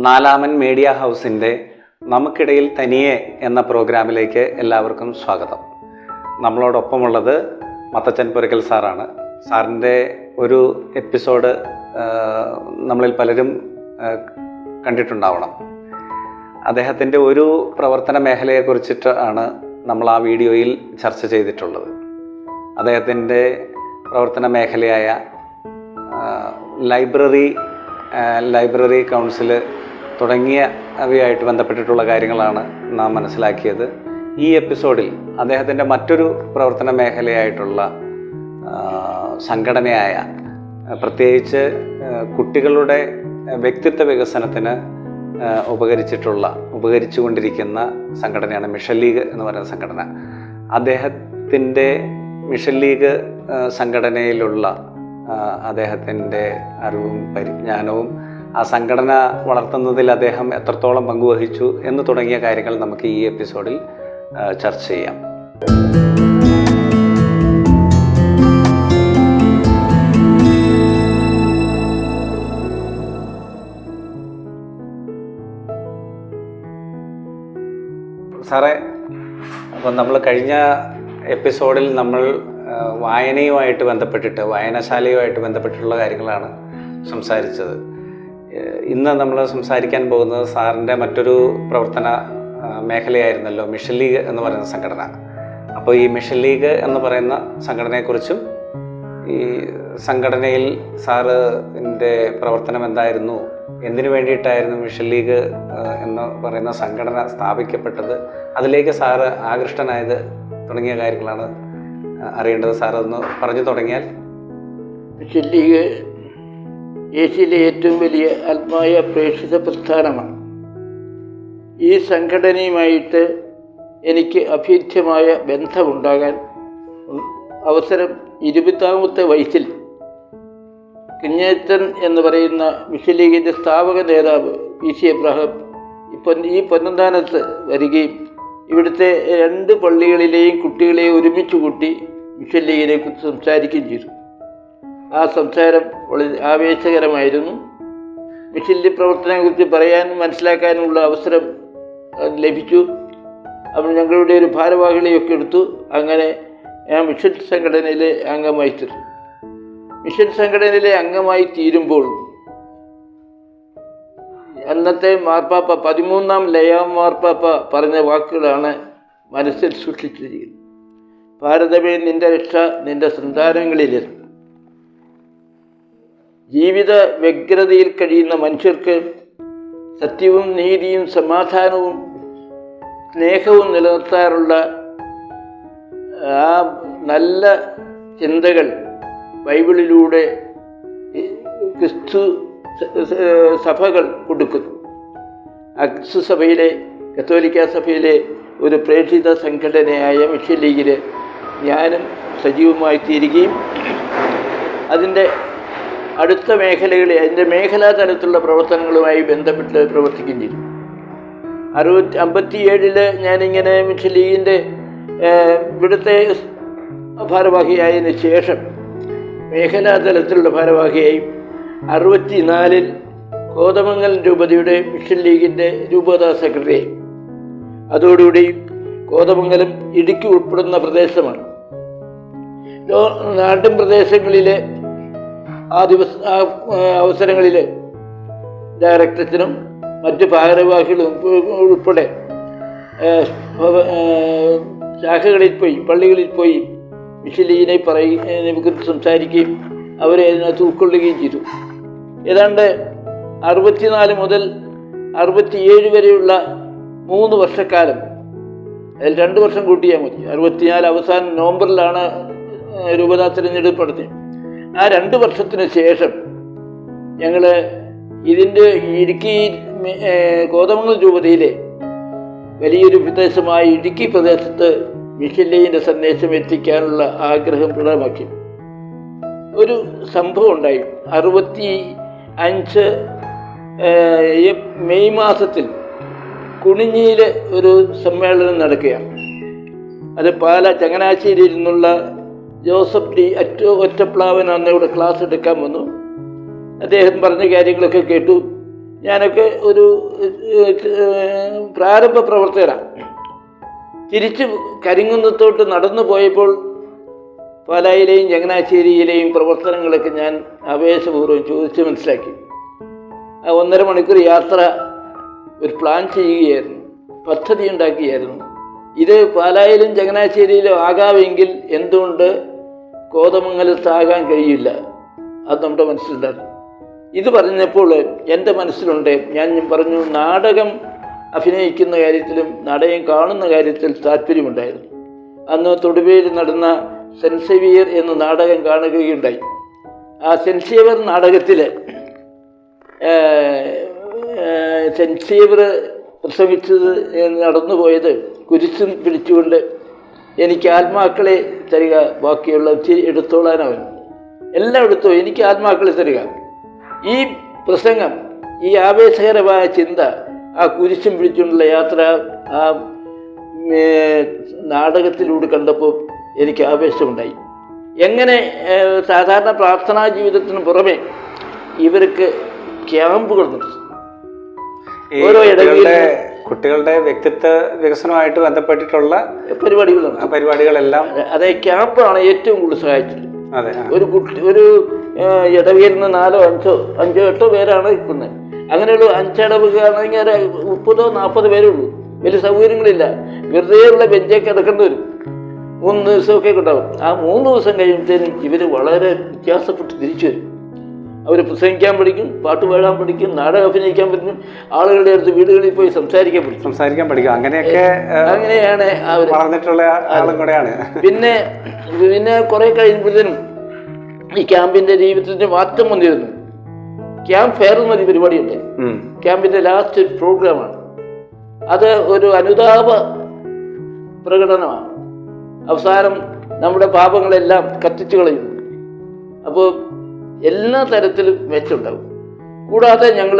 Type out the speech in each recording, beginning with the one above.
നാലാമൻ media ഹൗസിൻ്റെ നമുക്കിടയിൽ തനിയെ എന്ന പ്രോഗ്രാമിലേക്ക് എല്ലാവർക്കും സ്വാഗതം. നമ്മളോടൊപ്പമുള്ളത് മത്തച്ചൻ പുരക്കൽ സാറാണ്. സാറിൻ്റെ ഒരു എപ്പിസോഡ് നമ്മളിൽ പലരും കണ്ടിട്ടുണ്ടാവണം. അദ്ദേഹത്തിൻ്റെ ഒരു പ്രവർത്തന മേഖലയെക്കുറിച്ചിട്ടാണ് നമ്മൾ ആ വീഡിയോയിൽ ചർച്ച ചെയ്തിട്ടുള്ളത്. അദ്ദേഹത്തിൻ്റെ പ്രവർത്തന മേഖലയായ ലൈബ്രറി കൗൺസിൽ തുടങ്ങിയവയായിട്ട് ബന്ധപ്പെട്ടിട്ടുള്ള കാര്യങ്ങളാണ് നാം മനസ്സിലാക്കിയത്. ഈ എപ്പിസോഡിൽ അദ്ദേഹത്തിൻ്റെ മറ്റൊരു പ്രവർത്തന മേഖലയായിട്ടുള്ള സംഘടനയായ, പ്രത്യേകിച്ച് കുട്ടികളുടെ വ്യക്തിത്വ വികസനത്തിന് ഉപകരിച്ചുകൊണ്ടിരിക്കുന്ന സംഘടനയാണ് മിഷൻ ലീഗ് എന്ന് പറയുന്ന സംഘടന. അദ്ദേഹത്തിൻ്റെ മിഷൻ ലീഗ് സംഘടനയിലുള്ള അദ്ദേഹത്തിൻ്റെ അറിവും പരിജ്ഞാനവും ആ സംഘടന വളർത്തുന്നതിൽ അദ്ദേഹം എത്രത്തോളം പങ്കുവഹിച്ചു എന്ന് തുടങ്ങിയ കാര്യങ്ങൾ നമുക്ക് ഈ എപ്പിസോഡിൽ ചർച്ച ചെയ്യാം. സാറേ, അപ്പം നമ്മൾ കഴിഞ്ഞ എപ്പിസോഡിൽ നമ്മൾ വായനയുമായിട്ട് ബന്ധപ്പെട്ടിട്ട്, വായനശാലയുമായിട്ട് ബന്ധപ്പെട്ടിട്ടുള്ള കാര്യങ്ങളാണ് സംസാരിച്ചത്. ഇന്ന് നമ്മൾ സംസാരിക്കാൻ പോകുന്നത് സാറിൻ്റെ മറ്റൊരു പ്രവർത്തന മേഖലയായിരുന്നല്ലോ മിഷൻ ലീഗ് എന്ന് പറയുന്ന സംഘടന. അപ്പോൾ ഈ മിഷൻ ലീഗ് എന്ന് പറയുന്ന സംഘടനയെക്കുറിച്ചും ഈ സംഘടനയിൽ സാറിൻ്റെ പ്രവർത്തനം എന്തായിരുന്നു, എന്തിനു വേണ്ടിയിട്ടായിരുന്നു മിഷൻ ലീഗ് എന്ന് പറയുന്ന സംഘടന സ്ഥാപിക്കപ്പെട്ടത്, അതിലേക്ക് സാറ് ആകൃഷ്ടനായത് തുടങ്ങിയ കാര്യങ്ങളാണ് അറിയേണ്ടത്. സാർ ഒന്ന് പറഞ്ഞു തുടങ്ങിയാൽ. മിഷൻ ലീഗ് ഏഷ്യയിലെ ഏറ്റവും വലിയ ആത്മായ പ്രേക്ഷിത പ്രസ്ഥാനമാണ്. ഈ സംഘടനയുമായിട്ട് എനിക്ക് അഭേദ്യമായ ബന്ധമുണ്ടാകാൻ അവസരം 20ാമത്തെ വയസ്സിൽ കുഞ്ഞേച്ചൻ എന്ന് പറയുന്ന മിഷൻ ലീഗിൻ്റെ സ്ഥാപക നേതാവ് PC എബ്രഹാം ഈ പൊന്നന്താനത്ത് വരികയും ഇവിടുത്തെ 2 പള്ളികളിലെയും കുട്ടികളെ ഒരുമിച്ച് കൂട്ടി മിഷൻ ലീഗിനെ കുറിച്ച് സംസാരിക്കുകയും ചെയ്തു. ആ സംസാരം വളരെ ആവേശകരമായിരുന്നു. മിഷൻ ലീഗ് പ്രവർത്തനത്തെക്കുറിച്ച് പറയാനും മനസ്സിലാക്കാനുമുള്ള അവസരം ലഭിച്ചു. അപ്പോൾ ഞങ്ങളുടെ ഒരു ഭാരവാഹികളെയൊക്കെ എടുത്തു. അങ്ങനെ ഞാൻ മിഷൻ സംഘടനയിലെ അംഗമായി തീർന്നു. മിഷൻ സംഘടനയിലെ അംഗമായി തീരുമ്പോൾ അന്നത്തെ മാർപ്പാപ്പ, 13ാം ലയാം മാർപ്പാപ്പ പറഞ്ഞ വാക്കുകളാണ് മനസ്സിൽ സൂക്ഷിച്ചിരിക്കുന്നത്. ഭാരതമേ, നിന്റെ രക്ഷ നിന്റെ സന്താനങ്ങളിലിരുന്നു. ജീവിത വ്യഗ്രതയിൽ കഴിയുന്ന മനുഷ്യർക്ക് സത്യവും നീതിയും സമാധാനവും സ്നേഹവും നിലനിർത്താറുള്ള ആ നല്ല ചിന്തകൾ ബൈബിളിലൂടെ ക്രിസ്തു സഭകൾ കൊടുക്കുന്നു. അക്സ് സഭയിലെ, കത്തോലിക്ക സഭയിലെ ഒരു പ്രേക്ഷിത സംഘടനയായ മിഷൻ ലീഗിൽ ഞാനും സജീവമായി തീരുകയും അതിൻ്റെ അടുത്ത മേഖലകളിൽ അതിൻ്റെ മേഖലാ തലത്തിലുള്ള പ്രവർത്തനങ്ങളുമായി ബന്ധപ്പെട്ട് പ്രവർത്തിക്കുകയും ചെയ്തു. 57 ഞാനിങ്ങനെ മിഷൻ ലീഗിൻ്റെ ഇവിടുത്തെ ഭാരവാഹിയായതിനു ശേഷം മേഖലാ തലത്തിലുള്ള ഭാരവാഹിയായും 64 കോതമംഗലം രൂപതയുടെ മിഷൻ ലീഗിൻ്റെ രൂപതാ സെക്രട്ടറിയായി. അതോടുകൂടി കോതമംഗലം ഇടുക്കി ഉൾപ്പെടുന്ന പ്രദേശമാണ്. നാട്ടിൻ പ്രദേശങ്ങളിലെ ആ അവസരങ്ങളിൽ ഡയറക്ടറേറ്റിനും മറ്റ് ഭാരവാഹികളും ഉൾപ്പെടെ ശാഖകളിൽ പോയി, പള്ളികളിൽ പോയി മിഷൻ ലീഗിനെ കുറിച്ച് സംസാരിക്കുകയും അവരെ അതിനകത്ത് ഉൾക്കൊള്ളുകയും ചെയ്തു. ഏതാണ്ട് 64 മുതൽ 67 വരെയുള്ള 3 വർഷക്കാലം, അതിൽ 2 വർഷം കൂട്ടിയാൽ മതി. 64 അവസാനം നവംബറിലാണ് രൂപതാ തിരഞ്ഞെടുപ്പ് നടത്തിയത്. ആ 2 വർഷത്തിന് ശേഷം ഞങ്ങൾ ഇതിൻ്റെ ഇടുക്കി കോതമംഗലം രൂപതയിലെ വലിയൊരു പ്രദേശമായ ഇടുക്കി പ്രദേശത്ത് മിഷൻ ലീഗിൻ്റെ സന്ദേശം എത്തിക്കാനുള്ള ആഗ്രഹം ദൃഢമാക്കി. ഒരു സംഭവം ഉണ്ടായി. 65 മെയ് മാസത്തിൽ കുണിഞ്ഞിയിൽ ഒരു സമ്മേളനം നടക്കുകയാണ്. അത് ചങ്ങനാശ്ശേരിയിൽ നിന്നുള്ള ജോസഫ് ഡി ഒറ്റപ്ലാവൻ അന്ന് ഇവിടെ ക്ലാസ് എടുക്കാൻ വന്നു. അദ്ദേഹം പറഞ്ഞ കാര്യങ്ങളൊക്കെ കേട്ടു. ഞാനൊക്കെ ഒരു പ്രാരംഭ പ്രവർത്തകരാണ്. തിരിച്ച് കരിങ്കുന്നത്തോട്ട് നടന്നു പോയപ്പോൾ പാലായിലെയും ചങ്ങനാശ്ശേരിയിലെയും പ്രവർത്തനങ്ങളൊക്കെ ഞാൻ ആവേശപൂർവ്വം ചോദിച്ച് മനസ്സിലാക്കി. ആ 1.5 മണിക്കൂർ യാത്ര ഒരു പ്ലാൻ ചെയ്യുകയായിരുന്നു, പദ്ധതി ഉണ്ടാക്കിയായിരുന്നു. ഇത് പാലായിലും ചങ്ങനാശ്ശേരിയിലും ആകാമെങ്കിൽ എന്തുകൊണ്ട് കോതമംഗലത്താകാൻ കഴിയില്ല? അത് നമ്മുടെ മനസ്സിലുണ്ടായിരുന്നു. ഇത് പറഞ്ഞപ്പോൾ എൻ്റെ മനസ്സിലുണ്ട്, ഞാൻ പറഞ്ഞു, നാടകം അഭിനയിക്കുന്ന കാര്യത്തിലും നാടകം കാണുന്ന കാര്യത്തിൽ താല്പര്യമുണ്ടായിരുന്നു. അന്ന് തൊടുപുഴയിൽ നടന്ന സെൻറ്റ് സേവിയർ എന്ന നാടകം കാണുകയുണ്ടായി. ആ സെൻറ്റ് സേവിയർ നാടകത്തിൽ സെൻറ്റ് സേവിയർ പ്രസംഗിച്ചത് നടന്നുപോയത് കുരിശും പിടിച്ചുകൊണ്ട് എനിക്ക് ആത്മാക്കളെ തരിക, ബാക്കിയുള്ള എടുത്തോളാനവൻ എല്ലാം എടുത്തോ, എനിക്ക് ആത്മാക്കളെ തരിക. ഈ പ്രസംഗം, ഈ ആവേശകരമായ ചിന്ത, ആ കുരിശും പിടിച്ചുകൊണ്ടുള്ള യാത്ര ആ നാടകത്തിലൂടെ കണ്ടപ്പോൾ എനിക്ക് ആവേശമുണ്ടായി. എങ്ങനെ സാധാരണ പ്രാർത്ഥനാ ജീവിതത്തിന് പുറമെ ഇവർക്ക് ക്യാമ്പുകൾ നടത്തും. ഓരോ കുട്ടികളുടെ വ്യക്തിത്വ വികസനവുമായിട്ട് ബന്ധപ്പെട്ടിട്ടുള്ള പരിപാടികളെല്ലാം അതെ, ക്യാമ്പാണ് ഏറ്റവും കൂടുതൽ സഹായിച്ചത്. ഒരു ഇടവയിൽ നിന്ന് 4, 5, 8 പേരാണ് നിൽക്കുന്നത്. അങ്ങനെയുള്ള 5 ഇടവുകയാണെങ്കിൽ 30, 40 പേരേ ഉള്ളൂ. വലിയ സൗകര്യങ്ങളില്ല. വെറുതെ ഉള്ള ബെഞ്ചൊക്കെ കിടക്കേണ്ടി വരും. 3 ദിവസമൊക്കെ ഉണ്ടാവും. ആ 3 ദിവസം കഴിയുമ്പോഴത്തേനും ഇവർ വളരെ വ്യത്യാസപ്പെട്ട് തിരിച്ചു വരും. അവർ പ്രസംഗിക്കാൻ പഠിക്കും, പാട്ട് പാടാൻ പഠിക്കും, നാടകം അഭിനയിക്കാൻ പഠിക്കും, ആളുകളുടെ അടുത്ത് വീടുകളിൽ പോയി സംസാരിക്കാൻ പഠിക്കും. അങ്ങനെയാണ് അവർ പറഞ്ഞിട്ടുള്ള ആളും കൂടെയാണ്. പിന്നെ കുറെ കഴിയുമ്പോഴത്തേനും ഈ ക്യാമ്പിന്റെ ജീവിതത്തിന്റെ മാറ്റം വന്നിരുന്നു. ക്യാമ്പ് ഫെയർ എന്നൊരു പരിപാടിയുണ്ട്. ക്യാമ്പിന്റെ ലാസ്റ്റ് പ്രോഗ്രാമാണ്. അത് ഒരു അനുതാപ പ്രകടനമാണ്. അവസാനം നമ്മുടെ പാപങ്ങളെല്ലാം കത്തിച്ചു കളയുന്നു. അപ്പോൾ എല്ലാ തരത്തിലും മെച്ചുണ്ടാവും. കൂടാതെ ഞങ്ങൾ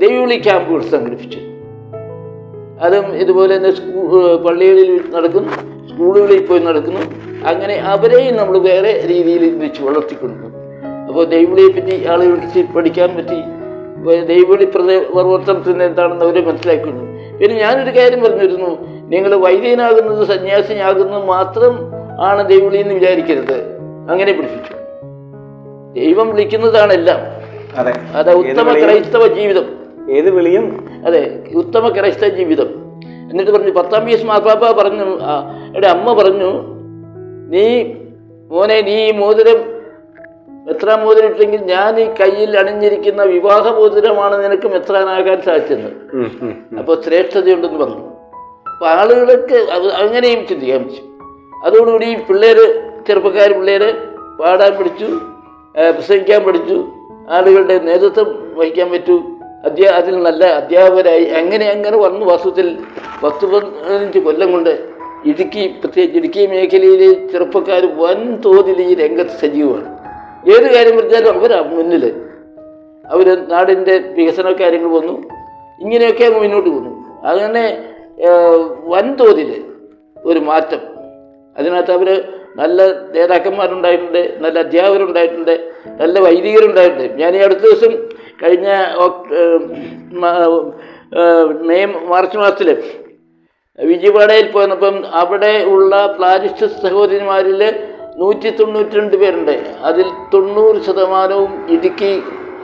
ദൈവവിളി ക്യാമ്പുകൾ സംഘടിപ്പിച്ചു. അതും ഇതുപോലെ തന്നെ പള്ളികളിൽ നടക്കുന്നു, സ്കൂളുകളിൽ പോയി നടക്കുന്നു. അങ്ങനെ അവരെയും നമ്മൾ വേറെ രീതിയിൽ വെച്ച് വളർത്തിക്കൊണ്ടു. അപ്പോൾ ദൈവവിളിയെ പറ്റി ആളുകൾക്ക് പഠിക്കാൻ പറ്റി, ദൈവവിളി പ്രവർത്തനത്തിന് എന്താണെന്ന് അവരെ മനസ്സിലാക്കുന്നു. പിന്നെ ഞാനൊരു കാര്യം പറഞ്ഞിരുന്നു, നിങ്ങൾ വൈദികനാകുന്നത് സന്യാസിയാകുന്നത് മാത്രം ആണ് ദൈവവിളി എന്ന് വിചാരിക്കരുത്. അങ്ങനെ പഠിപ്പിച്ചു. ദൈവം വിളിക്കുന്നതാണെല്ലാം. അതെ, ഉത്തമ ക്രൈസ്തവ ജീവിതം. ഏത് വിളിയും അതെ, ഉത്തമ ക്രൈസ്തവ ജീവിതം. എന്നിട്ട് പറഞ്ഞു, 10-ാം പീസ് മാർപ്പാപ്പ പറഞ്ഞു, എന്റെ അമ്മ പറഞ്ഞു, മോനെ നീ ഈ മോതിരം, എത്രാം മോതിരം ഇട്ടെങ്കിൽ ഞാൻ ഈ കയ്യിൽ അണിഞ്ഞിരിക്കുന്ന വിവാഹ മോതിരമാണ് നിനക്ക് മെത്രാനാകാൻ സാധിച്ചത്. അപ്പോൾ ശ്രേഷ്ഠതയുണ്ടെന്ന് പറഞ്ഞു. അപ്പോൾ ആളുകൾക്ക് അങ്ങനെയും ചിന്തിക്കാൻ പറ്റും. അതോടുകൂടി ചെറുപ്പക്കാർ പിള്ളേർ പാടാൻ പഠിച്ചു, പ്രസംഗിക്കാൻ പഠിച്ചു, ആളുകളുടെ നേതൃത്വം വഹിക്കാൻ പറ്റൂ, അതിൽ നല്ല അധ്യാപകരായി. അങ്ങനെ വന്നു. വാസ്തവത്തിൽ 10-15 കൊല്ലം കൊണ്ട് പ്രത്യേകിച്ച് ഇടുക്കി മേഖലയിലെ ചെറുപ്പക്കാർ വൻതോതിൽ ഈ രംഗത്ത് സജീവമാണ്. ഏത് കാര്യം പറഞ്ഞാലും അവരാണ് മുന്നിൽ. അവർ നാടിൻ്റെ വികസന കാര്യങ്ങൾ വന്നു, ഇങ്ങനെയൊക്കെ മുന്നോട്ട് പോന്നു. അങ്ങനെ വൻതോതിൽ ഒരു മാറ്റം. അതിനകത്ത് അവർ നല്ല നേതാക്കന്മാരുണ്ടായിട്ടുണ്ട്, നല്ല അധ്യാപകരുണ്ടായിട്ടുണ്ട്, നല്ല വൈദികരുണ്ടായിട്ടുണ്ട്. ഞാൻ ഈ അടുത്ത ദിവസം കഴിഞ്ഞ മാർച്ച് മാസത്തിൽ വിജയവാഡയിൽ പോയപ്പം അവിടെ ഉള്ള പ്ലാരിസ്റ്റ് സഹോദരിമാരിൽ 192 പേരുണ്ട്. അതിൽ 90% ഇടുക്കി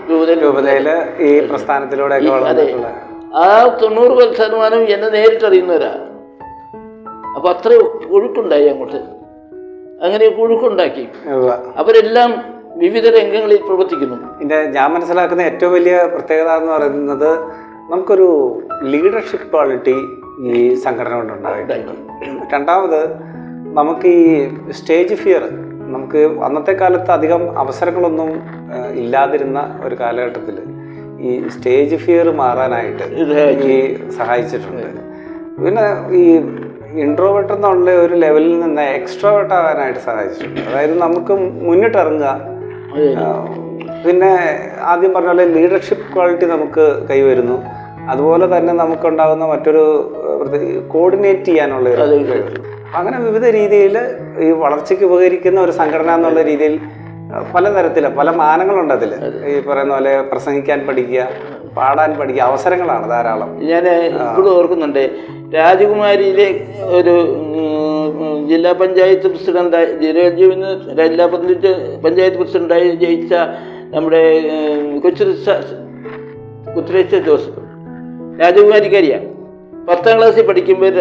രൂപതയില് ഈ പ്രസ്ഥാനത്തിലൂടെ. അതെ, ആ 90% എന്നെ നേരിട്ടറിയുന്നവരാ. അപ്പൊ അത്ര ഒഴുക്കുണ്ടായി അങ്ങോട്ട്. അങ്ങനെ ഒഴുക്കുണ്ടാക്കി. അവരെല്ലാം വിവിധ രംഗങ്ങളിൽ പ്രവർത്തിക്കുന്നു. ഞാൻ മനസ്സിലാക്കുന്ന ഏറ്റവും വലിയ പ്രത്യേകത എന്ന് പറയുന്നത്, നമുക്കൊരു ലീഡർഷിപ്പ് ക്വാളിറ്റി ഈ സംഘടന കൊണ്ടുണ്ടായിട്ടുണ്ട്. രണ്ടാമത്, നമുക്ക് ഈ സ്റ്റേജ് ഫിയർ, നമുക്ക് അന്നത്തെ കാലത്ത് അധികം അവസരങ്ങളൊന്നും ഇല്ലാതിരുന്ന ഒരു കാലഘട്ടത്തിൽ ഈ സ്റ്റേജ് ഫിയർ മാറാനായിട്ട് ഈ സഹായിച്ചിട്ടുണ്ട്. പിന്നെ ഈ ഇൻട്രോവേർട്ട് എന്നുള്ള ഒരു ലെവലിൽ നിന്ന് എക്സ്ട്രോവേർട്ട് ആകാനായിട്ട് സഹായിച്ചിട്ടുണ്ട്. അതായത് നമുക്ക് മുന്നിട്ടിറങ്ങുക. പിന്നെ ആദ്യം പറഞ്ഞ പോലെ ലീഡർഷിപ്പ് ക്വാളിറ്റി നമുക്ക് കൈവരുന്നു. അതുപോലെ തന്നെ നമുക്കുണ്ടാകുന്ന മറ്റൊരു കോർഡിനേറ്റ് ചെയ്യാനുള്ള ഒരു കഴിവ്. അങ്ങനെ വിവിധ രീതിയിൽ ഈ വളർച്ചയ്ക്ക് ഉപകരിക്കുന്ന ഒരു സംഘടന എന്നുള്ള രീതിയിൽ പലതരത്തില് പല മാനങ്ങളുണ്ട് അതിൽ. ഈ പറയുന്ന പോലെ പ്രസംഗിക്കാൻ പഠിക്കുക, പാടാൻ പഠിക്കുക അവസരങ്ങളാണ് ധാരാളം. ഞാൻ ഇപ്പോഴും ഓർക്കുന്നുണ്ട്, രാജകുമാരിയിലെ ഒരു ജില്ലാ പഞ്ചായത്ത് പ്രസിഡന്റായി ജില്ലാ പഞ്ചായത്ത് പ്രസിഡന്റായി ജയിച്ച നമ്മുടെ കുത്തിരേച്ച ജോസഫ് രാജകുമാരിക്കാരിയാണ്. 10ാം ക്ലാസ്സിൽ പഠിക്കുമ്പോൾ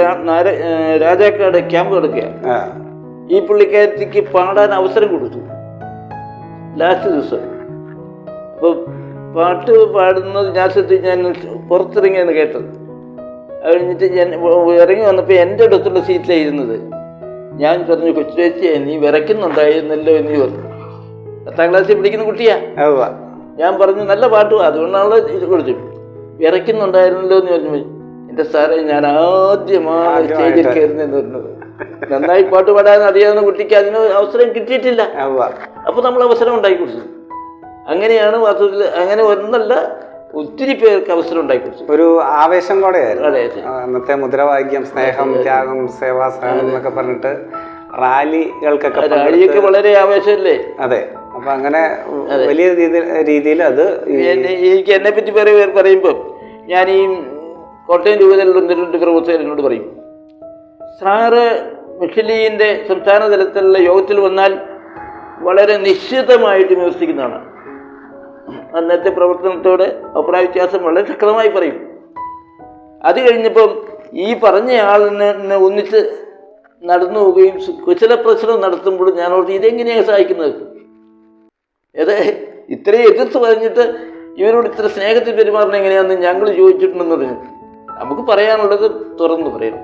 രാജാക്കാട് ക്യാമ്പ് കിടക്കുക. ഈ പുള്ളിക്കാരത്തിക്ക് പാടാൻ അവസരം കൊടുത്തു ലാസ്റ്റ് ദിവസം. അപ്പോൾ പാട്ട് പാടുന്നത് ഞാൻ പുറത്തിറങ്ങിയാണ് കേട്ടത്. അത് കഴിഞ്ഞിട്ട് ഞാൻ ഇറങ്ങി വന്നപ്പോൾ എൻ്റെ അടുത്തുള്ള സീറ്റിലാണ് ഇരുന്നത്. ഞാൻ പറഞ്ഞു, കൊച്ചുചേച്ചിയെ നീ വിറയ്ക്കുന്നുണ്ടായിരുന്നല്ലോ എന്ന് പറഞ്ഞു. 10ാം ക്ലാസ്സിൽ പഠിക്കുന്ന കുട്ടിയാ. ഞാൻ പറഞ്ഞു നല്ല പാട്ടും, അതുകൊണ്ടാണ് ഇത് കൊടുത്തു. വിറയ്ക്കുന്നുണ്ടായിരുന്നല്ലോ എന്ന് പറഞ്ഞു. എൻ്റെ സാറേ, ഞാൻ ആദ്യമാണ് സ്റ്റേജിൽ കയറുന്നതെന്ന് പറഞ്ഞത്. നന്നായി പാട്ട് പാടാൻ അറിയാവുന്ന കുട്ടിക്ക് അതിന് അവസരം കിട്ടിയിട്ടില്ല. അപ്പോൾ നമ്മൾ അവസരം ഉണ്ടാക്കി കൊടുത്തു. അങ്ങനെയാണ് വാസ്തവത്തിൽ, അങ്ങനെ ഒന്നല്ല ഒത്തിരി പേർക്ക് അവസരം ഉണ്ടാക്കി കൊടുത്തു. ഒരു ആവേശം കൂടെയായിരുന്നു അന്നത്തെ മുദ്രാവാക്യം. സ്നേഹം, ത്യാഗം, സേവാശ്രമം എന്നൊക്കെ പറഞ്ഞിട്ട് റാലിയൊക്കെ വളരെ ആവേശമല്ലേ? അതെ. അപ്പൊ അങ്ങനെ വലിയ രീതിയിൽ അത് എനിക്ക് എന്നെ പറ്റി പറയുമ്പോൾ ഞാൻ ഈ കോട്ടയം രൂപതയിലുള്ള 1-2 പ്രവർത്തകർ എന്നോട് പറയും, സാറ് മിഷലീഗിൻ്റെ സംസ്ഥാന തലത്തിലുള്ള യോഗത്തിൽ വന്നാൽ വളരെ നിശ്ചിതമായിട്ട് വിമർശിക്കുന്നതാണ്. അന്നത്തെ പ്രവർത്തനത്തോട് അഭിപ്രായ വ്യത്യാസം വളരെ ശക്തമായി പറയും. അത് കഴിഞ്ഞപ്പം ഈ പറഞ്ഞ ആളിനെ ഒന്നിച്ച് നടന്നു പോവുകയും കുശല പ്രശ്നം നടത്തുമ്പോൾ ഞാൻ ഓർത്ത് ഇതെങ്ങനെയാണ് സഹായിക്കുന്നത്? ഏത് ഇത്രയും എതിർത്ത് പറഞ്ഞിട്ട് ഇവരോട് ഇത്ര സ്നേഹത്തിൽ പെരുമാറുന്നത് എങ്ങനെയാണെന്ന് ഞങ്ങൾ ചോദിച്ചിട്ടുണ്ടെന്ന് പറഞ്ഞു. നമുക്ക് പറയാനുള്ളത് തുറന്ന് പറയണം.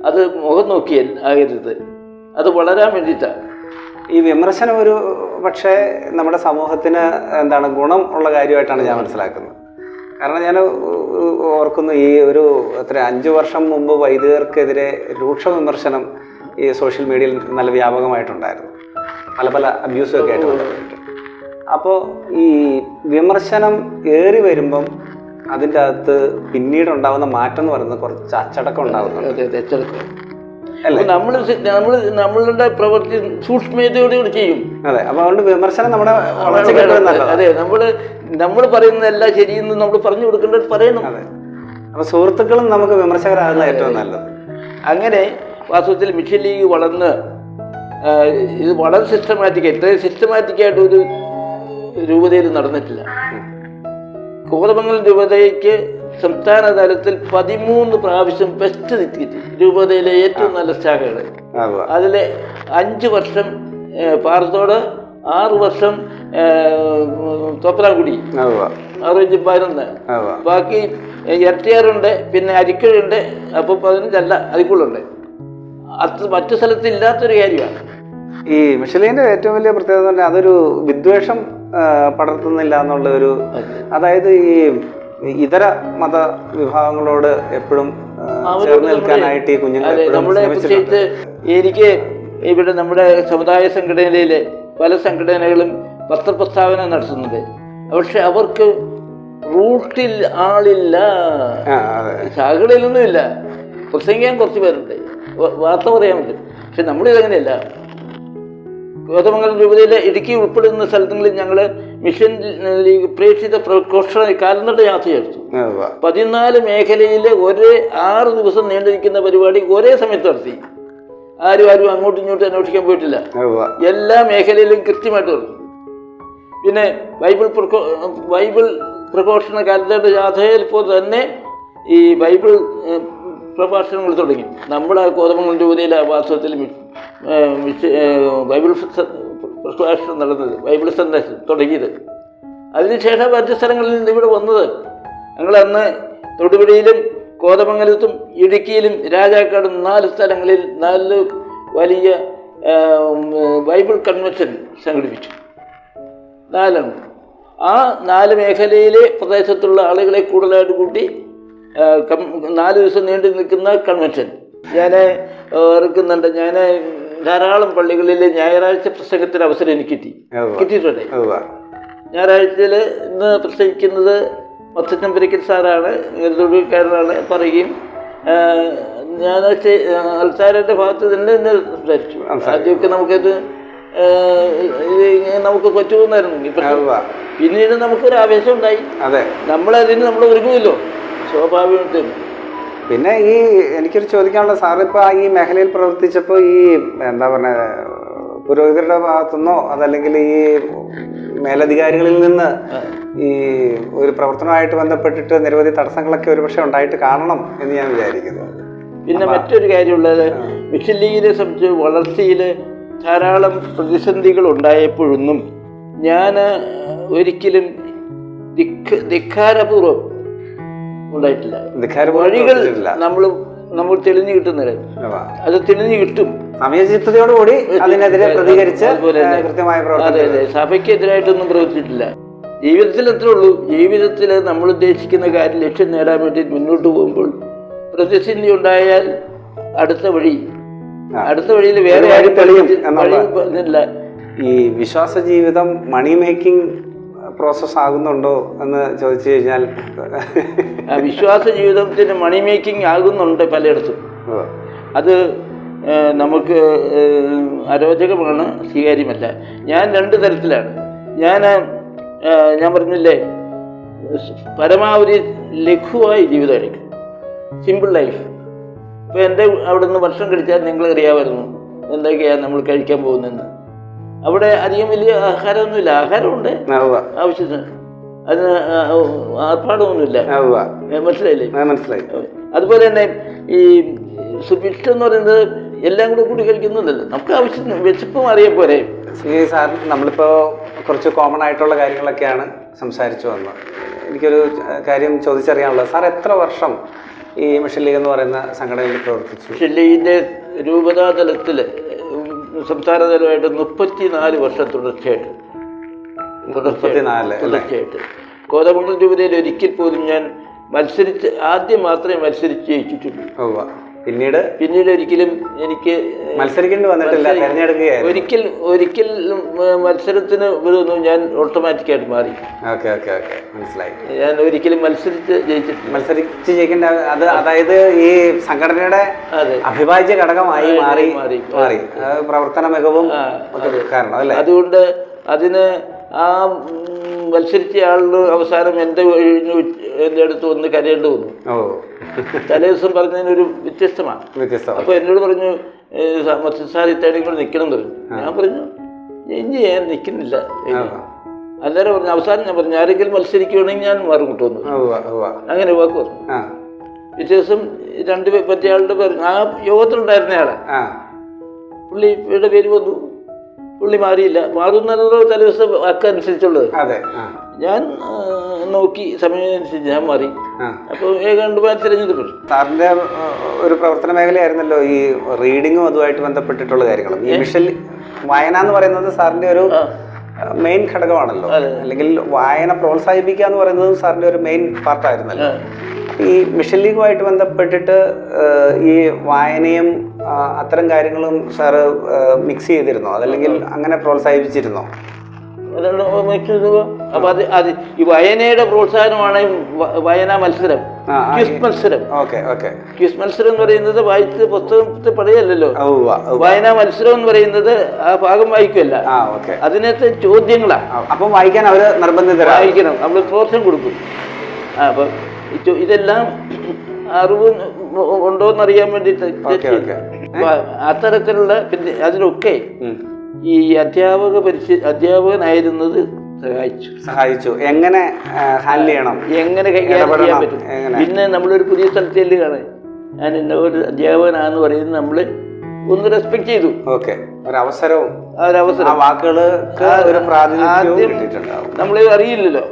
അത് മുഖം നോക്കിയാൽ ആകരുത്. അത് വളരാൻ വേണ്ടിയിട്ടാണ്. ഈ വിമർശനം ഒരു പക്ഷേ നമ്മുടെ സമൂഹത്തിന് എന്താണ് ഗുണം ഉള്ള കാര്യമായിട്ടാണ് ഞാൻ മനസ്സിലാക്കുന്നത്. കാരണം ഞാൻ ഓർക്കുന്നു, ഈ ഒരു 5 വർഷം മുമ്പ് വൈദികർക്കെതിരെ രൂക്ഷ വിമർശനം ഈ സോഷ്യൽ മീഡിയയിൽ നല്ല വ്യാപകമായിട്ടുണ്ടായിരുന്നു. പല അബ്യൂസൊക്കെ ആയിട്ട് ബന്ധപ്പെട്ടിട്ട്. അപ്പോൾ ഈ വിമർശനം ഏറി വരുമ്പം അതിൻ്റെ അകത്ത് പിന്നീട് ഉണ്ടാകുന്ന മാറ്റം എന്ന് പറയുന്നത് കുറച്ച് അച്ചടക്കം ഉണ്ടാകുന്നുണ്ട് അല്ലേ? നമ്മളുടെ പ്രവൃത്തി സൂക്ഷ്മതയോടുകൂടി ചെയ്യും. അതെ. അപ്പോൾ അതുകൊണ്ട് വിമർശനം നമ്മുടെ അതെ, നമ്മൾ പറയുന്നതെല്ലാം ശരിയെന്ന് നമ്മൾ പറഞ്ഞു കൊടുക്കേണ്ടത് പറയണം. അതെ. അപ്പോൾ സുഹൃത്തുക്കളും നമുക്ക് വിമർശകരാകുന്ന ഏറ്റവും നല്ലത്. അങ്ങനെ വാസ്തവത്തിൽ മിഷൻ ലീഗ് വളർന്ന് ഇത് വളരെ ഇത്രയും സിസ്റ്റമാറ്റിക്കായിട്ട് ഒരു രൂപതയിൽ നടന്നിട്ടില്ല. കോതമംഗലം രൂപതയ്ക്ക് സംസ്ഥാന തലത്തിൽ 13 പ്രാവശ്യം ബെസ്റ്റ് കിട്ടി. രൂപതയിലെ ഏറ്റവും നല്ല ശാഖകൾ. അതിലെ 5 വർഷം പാറത്തോട്, 6 വർഷം തോപ്രാംകുടി, 6-11. ബാക്കി ഇരട്ടിയാറുണ്ട്, പിന്നെ അരിക്കഴുണ്ട്. അപ്പോൾ 15 അല്ല, അതിക്കുള്ളുണ്ട്. അത് മറ്റു സ്ഥലത്ത് ഇല്ലാത്തൊരു കാര്യമാണ്. ഈ മിഷലീൻ്റെ ഏറ്റവും വലിയ പ്രത്യേകത പറഞ്ഞാൽ അതൊരു വിദ്വേഷം പടർത്തുന്നില്ല എന്നുള്ള ഒരു, അതായത് ഈ ഇതര മത വിഭാഗങ്ങളോട് എപ്പോഴും ചേർന്ന് നിൽക്കാനായിട്ട് ഈ കുഞ്ഞുങ്ങൾ പ്രത്യേകിച്ച് എനിക്ക് ഇവിടെ നമ്മുടെ സമുദായ സംഘടനയിലെ പല സംഘടനകളും പത്രപ്രസ്താവന നടത്തുന്നുണ്ട്. പക്ഷെ അവർക്ക് റൂട്ടിൽ ആളില്ല, ശാഖകളിലൊന്നുമില്ല. പ്രസംഗിക്കാൻ കുറച്ച് പേരുണ്ട്, വാർത്ത പറയാൻ പറ്റും. പക്ഷെ നമ്മളിതങ്ങനെയല്ല. കോതമംഗലം രൂപതയിലെ ഇടുക്കി ഉൾപ്പെടുന്ന സ്ഥലങ്ങളിൽ ഞങ്ങൾ മിഷൻ ലീഗ് പ്രേക്ഷിത പ്രഘോഷണ കാലണ്ടർ യാത്ര ചെയ്തു. 14 മേഖലയിൽ 6 ദിവസം നീണ്ടിരിക്കുന്ന പരിപാടി ഒരേ സമയത്ത് നടത്തി. ആരും അങ്ങോട്ടും ഇങ്ങോട്ടും അന്വേഷിക്കാൻ പോയിട്ടില്ല. എല്ലാ മേഖലയിലും കൃത്യമായിട്ട് നടന്നു. പിന്നെ ബൈബിൾ പ്രഘോഷണ കാലണ്ടർ യാത്രയിൽ പോലെ തന്നെ ഈ ബൈബിൾ പ്രഭാഷണങ്ങൾ തുടങ്ങി. നമ്മുടെ കോതമംഗലം രൂപതയിലെ വാസ്തവത്തിൽ ബൈബിൾ പ്രഭാഷണം നടന്നത്, ബൈബിൾ സന്ദേശം തുടങ്ങിയത്. അതിനുശേഷം മറ്റു സ്ഥലങ്ങളിൽ നിന്ന് ഇവിടെ വന്നത്. ഞങ്ങളന്ന് തൊടുപുഴയിലും കോതമംഗലത്തും ഇടുക്കിയിലും രാജാക്കാടും 4 സ്ഥലങ്ങളിൽ 4 വലിയ ബൈബിൾ കൺവെൻഷൻ സംഘടിപ്പിച്ചു. 4 ആ 4 മേഖലയിലെ പ്രദേശത്തുള്ള ആളുകളെ കൂടുതലായിട്ട് കൂട്ടി 4 ദിവസം നീണ്ടു നിൽക്കുന്ന കൺവെൻഷൻ ഞാൻ ഓർക്കുന്നുണ്ട്. ഞാൻ ധാരാളം പള്ളികളിൽ ഞായറാഴ്ച പ്രസംഗത്തിന് അവസരം എനിക്ക് കിട്ടിയിട്ടുണ്ട്. ഞായറാഴ്ചയിൽ ഇന്ന് പ്രസംഗിക്കുന്നത് മത്തച്ചമ്പരിക്കൽ സാറാണ്, തൊഴിൽക്കാരനാണ്. പറയുകയും ഞാൻ അൽത്താരൻ്റെ ഭാഗത്ത് തന്നെ സംസാരിച്ചു. ആദ്യമൊക്കെ നമുക്കത് നമുക്ക് പറ്റുമെന്നായിരുന്നു. പിന്നീട് നമുക്കൊരു ആവേശം ഉണ്ടായി. അതെ, നമ്മളതിന് നമ്മൾ ഒരുങ്ങുമല്ലോ സ്വാഭാവികമായിട്ടും. പിന്നെ ഈ എനിക്കൊരു ചോദിക്കാനുള്ള, സാറിപ്പോൾ ഈ മേഖലയിൽ പ്രവർത്തിച്ചപ്പോൾ ഈ എന്താ പറയുക, പുരോഹിതരുടെ ഭാഗത്തുനിന്നോ അതല്ലെങ്കിൽ ഈ മേലധികാരികളിൽ നിന്ന് ഈ ഒരു പ്രവർത്തനമായിട്ട് ബന്ധപ്പെട്ടിട്ട് നിരവധി തടസ്സങ്ങളൊക്കെ ഒരുപക്ഷെ ഉണ്ടായിട്ട് കാണണം എന്ന് ഞാൻ വിചാരിക്കുന്നു. പിന്നെ മറ്റൊരു കാര്യമുള്ളത്, മിഷൻ ലീഗിനെ സംബന്ധിച്ച് വളർച്ചയിൽ ധാരാളം പ്രതിസന്ധികൾ ഉണ്ടായപ്പോഴൊന്നും ഞാൻ ഒരിക്കലും ധിക്കാരപൂർവ്വം ഉണ്ടായിട്ടില്ല. വഴികൾ നമ്മൾ തെളിഞ്ഞു കിട്ടുന്നത്, അത് തെളിഞ്ഞു കിട്ടും. സമയചിത്തതയോടുകൂടി അതിനെതിരെ പ്രതികരിച്ച് കൃത്യമായ അതെ, സഭയ്ക്കെതിരായിട്ടൊന്നും പ്രവർത്തിച്ചിട്ടില്ല. ജീവിതത്തിൽ അത്രേ ഉള്ളൂ. ജീവിതത്തിൽ നമ്മൾ ഉദ്ദേശിക്കുന്ന കാര്യം ലക്ഷ്യം നേടാൻ വേണ്ടി മുന്നോട്ട് പോകുമ്പോൾ പ്രതിസന്ധി ഉണ്ടായാൽ അടുത്ത വഴിയിൽ വേറെ ആരും തെളിയില്ല. ഈ വിശ്വാസ ജീവിതം മണി മേക്കിംഗ് പ്രോസസ് ആകുന്നുണ്ടോ എന്ന് ചോദിച്ചു കഴിഞ്ഞാൽ, വിശ്വാസ ജീവിതത്തിന് മണി മേക്കിംഗ് ആകുന്നുണ്ട് പലയിടത്തും. അത് നമുക്ക് അരോചകമാണ്, സ്വീകാര്യമല്ല. ഞാൻ രണ്ട് തരത്തിലാണ്. ഞാൻ പറഞ്ഞില്ലേ, പരമാവധി ലഘുവായി ജീവിതമായിരിക്കും, സിമ്പിൾ ലൈഫ്. ഇപ്പോൾ എൻ്റെ അവിടെ നിന്ന് ഭക്ഷണം കഴിച്ചാൽ നിങ്ങൾ അറിയാമായിരുന്നു എന്തൊക്കെയാണ് നമ്മൾ കഴിക്കാൻ പോകുന്നതെന്ന്. അവിടെ അധികം വലിയ ആഹാരമൊന്നുമില്ല. ആഹാരമുണ്ട് ആവശ്യത്തിന്, അതിന് ആർഭാടമൊന്നുമില്ല. മനസ്സിലായില്ലേ? മനസ്സിലായി. അതുപോലെ തന്നെ ഈ സുഭിക്ഷം എന്ന് പറയുന്നത് എല്ലാം കൂടി കഴിക്കുന്നതല്ല, നമുക്ക് ആവശ്യത്തിന് വിശപ്പ് മാറിയ പോരെ. ഈ സാർ, നമ്മളിപ്പോൾ കുറച്ച് കോമൺ ആയിട്ടുള്ള കാര്യങ്ങളൊക്കെയാണ് സംസാരിച്ചു വന്നത്. എനിക്കൊരു കാര്യം ചോദിച്ചറിയാനുള്ളത്, സാർ എത്ര വർഷം ഈ മിഷൻ ലീഗ് എന്ന് പറയുന്ന സംഘടനയിൽ പ്രവർത്തിച്ചു? മിഷൻ ലീഗിൻ്റെ രൂപതാ തലത്തിൽ സംസ്ഥാന തലമായിട്ട് 34 വർഷം തുടർച്ചയായിട്ട്. കോതമംഗലം രൂപതയിൽ ഒരിക്കൽ പോലും ഞാൻ ആദ്യം മാത്രമേ മത്സരിച്ച് ജയിച്ചിട്ടുള്ളൂ. പിന്നീട് ഒരിക്കലും എനിക്ക് മത്സരിക്കേണ്ടി വന്നിട്ടില്ല, തെരഞ്ഞെടുക്കുകയായിരുന്നു. ഒരിക്കൽ മത്സരത്തിന് വരുന്നു, ഞാൻ ഓട്ടോമാറ്റിക്കായിട്ട് മാറി. മനസ്സിലായി. ഞാൻ ഒരിക്കലും മത്സരിച്ച് ജയിക്കേണ്ട, അത് അതായത് ഈ സംഘടനയുടെ അവിഭാജ്യ ഘടകമായി മാറി പ്രവർത്തന മികവും കാരണം അല്ലേ? അതുകൊണ്ട് അതിന് ആ മത്സരിച്ച ആളിന് അവസാനം എൻ്റെ അടുത്ത് വന്ന് കരയേണ്ടി വന്നു. തലേ ദിവസം പറഞ്ഞതിനൊരു വ്യത്യസ്തമാണ്. അപ്പോൾ എന്നോട് പറഞ്ഞു, സാർ ഇത്തവണയും കൂടെ നിൽക്കണം എന്ന് പറഞ്ഞു. ഞാൻ പറഞ്ഞു ഇനി ഞാൻ നിൽക്കുന്നില്ല. അന്നേരം പറഞ്ഞു, അവസാനം ഞാൻ പറഞ്ഞു, ആരെങ്കിലും മത്സരിക്കുകയാണെങ്കിൽ ഞാൻ മാറും വന്നു. അങ്ങനെ വാക്ക് പറഞ്ഞു. പിറ്റേ ദിവസം മറ്റേയാളുടെ പറഞ്ഞു, ആ യോഗത്തിലുണ്ടായിരുന്നയാളെ പുള്ളിയുടെ പേര് വന്നു. പുള്ളി മാറിയില്ല. മാറുന്നല്ലോ തലേ ദിവസം വാക്കനുസരിച്ചുള്ളത്. ഞാൻ നോക്കി സമയമനുസരിച്ച് ഞാൻ മാറി. അപ്പോൾ ഏതാണ്ട് തിരഞ്ഞെടുക്കപ്പെട്ടു. സാറിൻ്റെ ഒരു പ്രവർത്തന മേഖലയായിരുന്നല്ലോ ഈ റീഡിങ്ങും അതുമായിട്ട് ബന്ധപ്പെട്ടിട്ടുള്ള കാര്യങ്ങളും. ഈ മിഷൻ വായന എന്ന് പറയുന്നത് സാറിൻ്റെ ഒരു മെയിൻ ഘടകമാണല്ലോ, അല്ലെങ്കിൽ വായന പ്രോത്സാഹിപ്പിക്കുക എന്ന് പറയുന്നതും സാറിൻ്റെ ഒരു മെയിൻ പാർട്ടായിരുന്നല്ലോ. ഈ മിഷൻ ലീഗുമായിട്ട് ബന്ധപ്പെട്ടിട്ട് ഈ വായനയും അത്തരം കാര്യങ്ങളും സാറ് മിക്സ് ചെയ്തിരുന്നോ, അതല്ലെങ്കിൽ അങ്ങനെ പ്രോത്സാഹിപ്പിച്ചിരുന്നോ? അപ്പൊ അത് ഈ വായനയുടെ പ്രോത്സാഹനമാണ് വായനാ മത്സരം, ക്വിസ് മത്സരം. ക്വിസ് മത്സരം എന്ന് പറയുന്നത് വായിച്ച് പുസ്തകത്തിൽ പഠിയല്ലോ. വായനാ മത്സരം എന്ന് പറയുന്നത് ആ ഭാഗം വായിക്കുമല്ല, അതിനകത്ത് ചോദ്യങ്ങളാണ്. അപ്പം വായിക്കാൻ അവര് വായിക്കണം, നമ്മൾ പ്രോത്സാഹനം കൊടുക്കും. അപ്പൊ ഇതെല്ലാം അറിവ് ഉണ്ടോന്നറിയാൻ വേണ്ടിയിട്ട് അത്തരത്തിലുള്ള. പിന്നെ അതിലൊക്കെ ഈ അധ്യാപകനായിരുന്നത് സഹായിച്ചു. എങ്ങനെ ഹാൻഡിൽ ചെയ്യണം, എങ്ങനെ കൈകാര്യം ചെയ്യാൻ പറ്റും. പിന്നെ നമ്മളൊരു പുതിയ സ്ഥലത്ത് ചെല്ലുകയാണ്, ഞാൻ എന്നെ ഒരു അധ്യാപകനാന്ന് പറയുന്നത് നമ്മൾ ഒന്ന് റെസ്പെക്ട് ചെയ്തു. ഒരവസരവും നമ്മളെ അറിയില്ലല്ലോ.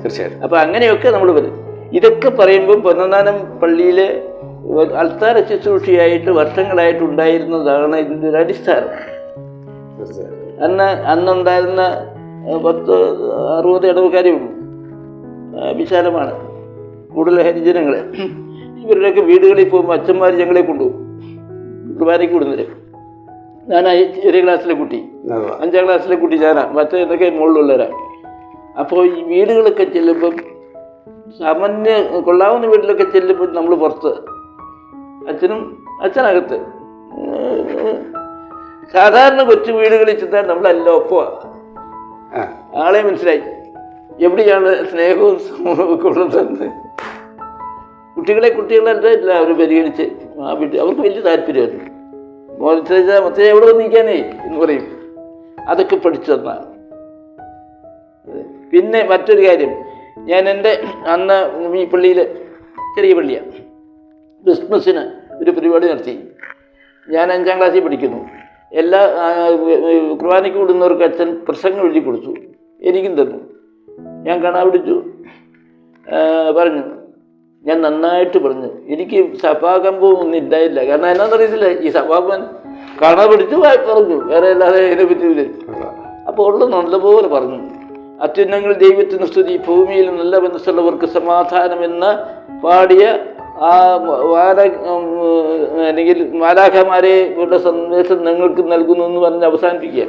തീർച്ചയായിട്ടും. അപ്പൊ അങ്ങനെയൊക്കെ നമ്മൾ വരും. ഇതൊക്കെ പറയുമ്പം പൊന്നന്താനം പള്ളിയിലെ അൾത്താര ശുശ്രൂഷയായിട്ട് വർഷങ്ങളായിട്ട് ഉണ്ടായിരുന്നതാണ് ഇതിൻ്റെ ഒരു അടിസ്ഥാനം. അന്നുണ്ടായിരുന്ന 50-60 ഇടവക്കാരേ ഉള്ളൂ. വിശാലമാണ്, കൂടുതൽ ഹരിജനങ്ങൾ. ഇവരുടെയൊക്കെ വീടുകളിൽ പോകുമ്പോൾ അച്ഛന്മാർ ഞങ്ങളെ കൊണ്ടുപോകും, കുർബാനയ്ക്ക് വിടുന്നത്. ഞാനാ ചെറിയ ക്ലാസ്സിലെ കുട്ടി, 5ാം ക്ലാസ്സിലെ കുട്ടി ഞാനാ, മറ്റേ ഇതൊക്കെ മുകളിലുള്ളവരാണ്. അപ്പോൾ ഈ വീടുകളൊക്കെ ചെല്ലുമ്പം സാമാന്യ കൊള്ളാവുന്ന വീട്ടിലൊക്കെ ചെല്ലുമ്പോൾ നമ്മൾ പുറത്ത്, അച്ഛനകത്ത് സാധാരണ കൊച്ചു വീടുകളിൽ ചെന്നാൽ നമ്മളെല്ലാം ഒപ്പമാണ്. ആളെ മനസ്സിലായി എവിടെയാണ് സ്നേഹവും സമൂഹമൊക്കെ ഉള്ളതെന്ന്. കുട്ടികളല്ല അവർ പരിഗണിച്ച് ആ വീട്ടിൽ അവർക്ക് വലിയ താല്പര്യമായിരുന്നു. മൊത്തം എവിടെ വന്നിരിക്കാനേ എന്ന് പറയും. അതൊക്കെ പഠിച്ചു തന്ന. പിന്നെ മറ്റൊരു കാര്യം, ഞാൻ എൻ്റെ അന്ന് ഈ പള്ളിയിൽ, ചെറിയ പള്ളിയാണ്, ക്രിസ്മസിന് ഒരു പരിപാടി നടത്തി. ഞാൻ 5ാം ക്ലാസ്സിൽ പഠിക്കുന്നു. എല്ലാ കുർബാനയ്ക്ക് കൂടുന്നവർക്ക് അച്ഛൻ പ്രസംഗം എഴുതി കൊടുത്തു, എനിക്കും തന്നു. ഞാൻ കാണാൻ പിടിച്ചു, പറഞ്ഞു. ഞാൻ നന്നായിട്ട് പറഞ്ഞു. എനിക്ക് സഭാകമ്പം ഒന്നും ഉണ്ടായില്ല. കാരണം എന്നാന്നറിയത്തില്ല, ഈ സഭാകമ്പൻ കാണാൻ പിടിച്ചു പറഞ്ഞു, വേറെ അല്ലാതെ അതിനെ പറ്റിയില്ല. അപ്പോൾ ഉള്ള നല്ലപോലെ പറഞ്ഞു. അത്യുന്നങ്ങൾ ദൈവത്തിന് സ്തുതി, ഭൂമിയിൽ നല്ല മനസ്സുള്ളവർക്ക് സമാധാനം എന്ന് പാടിയ ആ അല്ലെങ്കിൽ മാലാഖമാരെ ഉള്ള സന്ദേശം നിങ്ങൾക്ക് നൽകുന്നു എന്ന് പറഞ്ഞ് അവസാനിപ്പിക്കുക.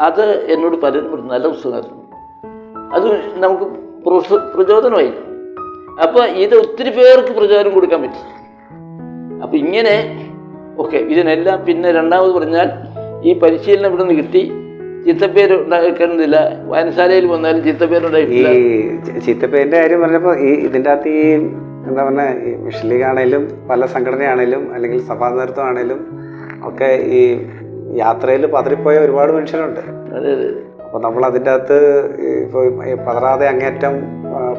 അത് എന്നോട് പലരും പറഞ്ഞു, നല്ല പുസ്തകമായിരുന്നു. അത് നമുക്ക് പ്രചോദനമായി. അപ്പോൾ ഇത് ഒത്തിരി പേർക്ക് പ്രചോദനം കൊടുക്കാൻ പറ്റും. അപ്പം ഇങ്ങനെ ഓക്കെ ഇതിനെല്ലാം. പിന്നെ രണ്ടാമത് പറഞ്ഞാൽ, ഈ പരിശീലനം ഇവിടെ നിന്ന് കിട്ടി. ചിത്തപ്പേര് ഉണ്ടാക്കുന്നില്ല, വായനശാലയിൽ വന്നാലും ചിത്തപ്പേരുണ്ടായിട്ടില്ല. ഈ ചിത്തപ്പേരിൻ്റെ കാര്യം പറഞ്ഞപ്പോൾ ഇതിൻ്റെ അകത്ത് ഈ എന്താ പറഞ്ഞാൽ, ഈ മിഷൻ ലീഗ് ആണേലും പല സംഘടനയാണേലും അല്ലെങ്കിൽ സഭാ നേതൃത്വം ആണേലും ഒക്കെ ഈ യാത്രയിൽ പതറിപ്പോയ ഒരുപാട് മനുഷ്യരുണ്ട്. അതെ അതെ. അപ്പോൾ നമ്മൾ അതിൻ്റെ അകത്ത് ഇപ്പോൾ പതറാതെ അങ്ങേറ്റം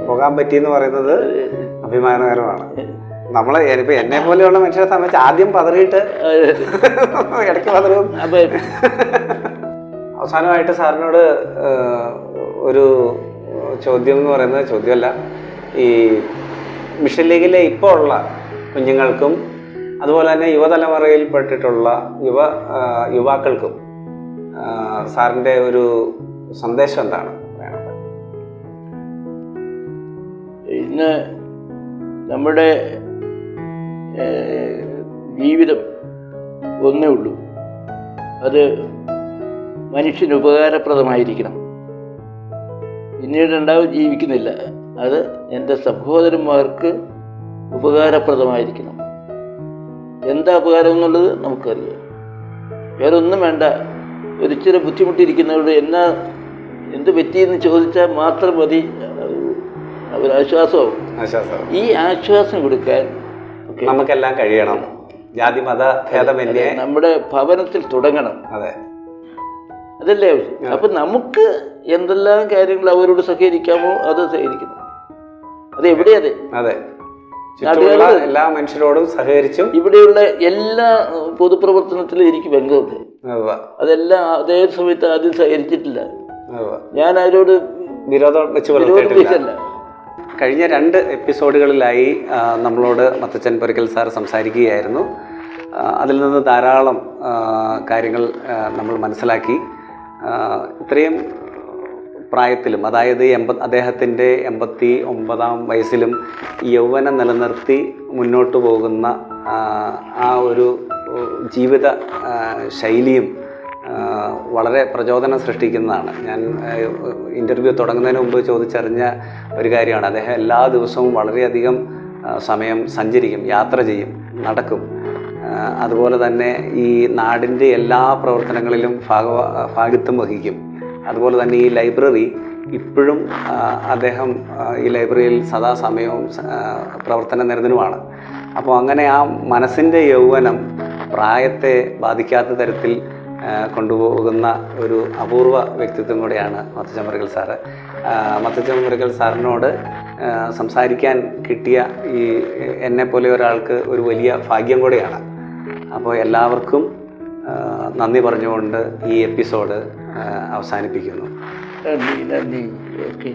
പോകാൻ പറ്റിയെന്ന് പറയുന്നത് അഭിമാനകരമാണ്. നമ്മൾ ഇപ്പം എന്നെ പോലെയുള്ള മനുഷ്യരെ സംബന്ധിച്ച് ആദ്യം പതറിയിട്ട് ഇടയ്ക്ക് പതറും. അവസാനമായിട്ട് സാറിനോട് ഒരു ചോദ്യം എന്ന് പറയുന്നത്, ചോദ്യമല്ല, ഈ മിഷൻ ലീഗിലെ ഇപ്പോൾ ഉള്ള കുഞ്ഞുങ്ങൾക്കും അതുപോലെ തന്നെ യുവതലമുറയിൽപ്പെട്ടിട്ടുള്ള യുവാക്കൾക്കും സാറിൻ്റെ ഒരു സന്ദേശം എന്താണ്? ഇന്ന് നമ്മുടെ ജീവിതം ഒന്നേ ഉള്ളൂ, അത് മനുഷ്യന് ഉപകാരപ്രദമായിരിക്കണം. പിന്നീട് രണ്ടാമത് ജീവിക്കുന്നില്ല, അത് എൻ്റെ സഹോദരന്മാർക്ക് ഉപകാരപ്രദമായിരിക്കണം. എന്താ ഉപകാരം എന്നുള്ളത് നമുക്കറിയാം. വേറെ ഒന്നും വേണ്ട. ഒരിച്ചിരി ബുദ്ധിമുട്ടിയിരിക്കുന്നവരോട് എന്ത് പറ്റിയെന്ന് ചോദിച്ചാൽ മാത്രം മതി, ഒരാശ്വാസമാവും. ഈ ആശ്വാസം കൊടുക്കാൻ നമുക്കെല്ലാം കഴിയണം. ജാതി മത ഭേദമന്യേ നമ്മുടെ ഭവനത്തിൽ തുടങ്ങണം. അതെ, അതല്ലേ ആവശ്യം. അപ്പം നമുക്ക് എന്തെല്ലാം കാര്യങ്ങൾ അവരോട് സഹകരിക്കാമോ അത് സഹകരിക്കണം. അത് എവിടെയതെ അതെ, എല്ലാ മനുഷ്യരോടും സഹകരിച്ചും ഇവിടെയുള്ള എല്ലാ പൊതുപ്രവർത്തനത്തിലും എനിക്ക് ബന്ധമുണ്ട്. അതെല്ലാം അതേ സമയത്ത് ആദ്യം സഹകരിച്ചിട്ടില്ല. ഞാൻ അവരോട് വിരോധം വെച്ച് കഴിഞ്ഞ 2 എപ്പിസോഡുകളിലായി നമ്മളോട് മത്തച്ചൻ പുരയ്ക്കൽ സാർ സംസാരിക്കുകയായിരുന്നു. അതിൽ നിന്ന് ധാരാളം കാര്യങ്ങൾ നമ്മൾ മനസ്സിലാക്കി. ഇത്രയും പ്രായത്തിലും, അതായത് അദ്ദേഹത്തിൻ്റെ 89-ാം വയസ്സിലും യൗവനം നിലനിർത്തി മുന്നോട്ട് പോകുന്ന ആ ഒരു ജീവിത ശൈലിയും വളരെ പ്രചോദനം സൃഷ്ടിക്കുന്നതാണ്. ഞാൻ ഇൻ്റർവ്യൂ തുടങ്ങുന്നതിന് മുമ്പ് ചോദിച്ചറിഞ്ഞ ഒരു കാര്യമാണ്, അദ്ദേഹം എല്ലാ ദിവസവും വളരെയധികം സമയം സഞ്ചരിക്കും, യാത്ര ചെയ്യും, നടക്കും. അതുപോലെ തന്നെ ഈ നാടിൻ്റെ എല്ലാ പ്രവർത്തനങ്ങളിലും ഭാഗിത്വം വഹിക്കും. അതുപോലെ തന്നെ ഈ ലൈബ്രറി ഇപ്പോഴും അദ്ദേഹം ഈ ലൈബ്രറിയിൽ സദാസമയവും പ്രവർത്തന നിരതനുമാണ്. അപ്പോൾ അങ്ങനെ ആ മനസ്സിൻ്റെ യൗവനം പ്രായത്തെ ബാധിക്കാത്ത തരത്തിൽ കൊണ്ടുപോകുന്ന ഒരു അപൂർവ വ്യക്തിത്വം കൂടെയാണ് മത്തച്ചൻ പുരയ്ക്കൽ സാറ്. മത്തച്ചൻ പുരയ്ക്കൽ സാറിനോട് സംസാരിക്കാൻ കിട്ടിയ ഈ എന്നെപ്പോലെ ഒരാൾക്ക് ഒരു വലിയ ഭാഗ്യം കൂടെയാണ്. അപ്പോൾ എല്ലാവർക്കും നന്ദി പറഞ്ഞുകൊണ്ട് ഈ എപ്പിസോഡ് അവസാനിപ്പിക്കുന്നു. നന്ദി. ഓക്കെ.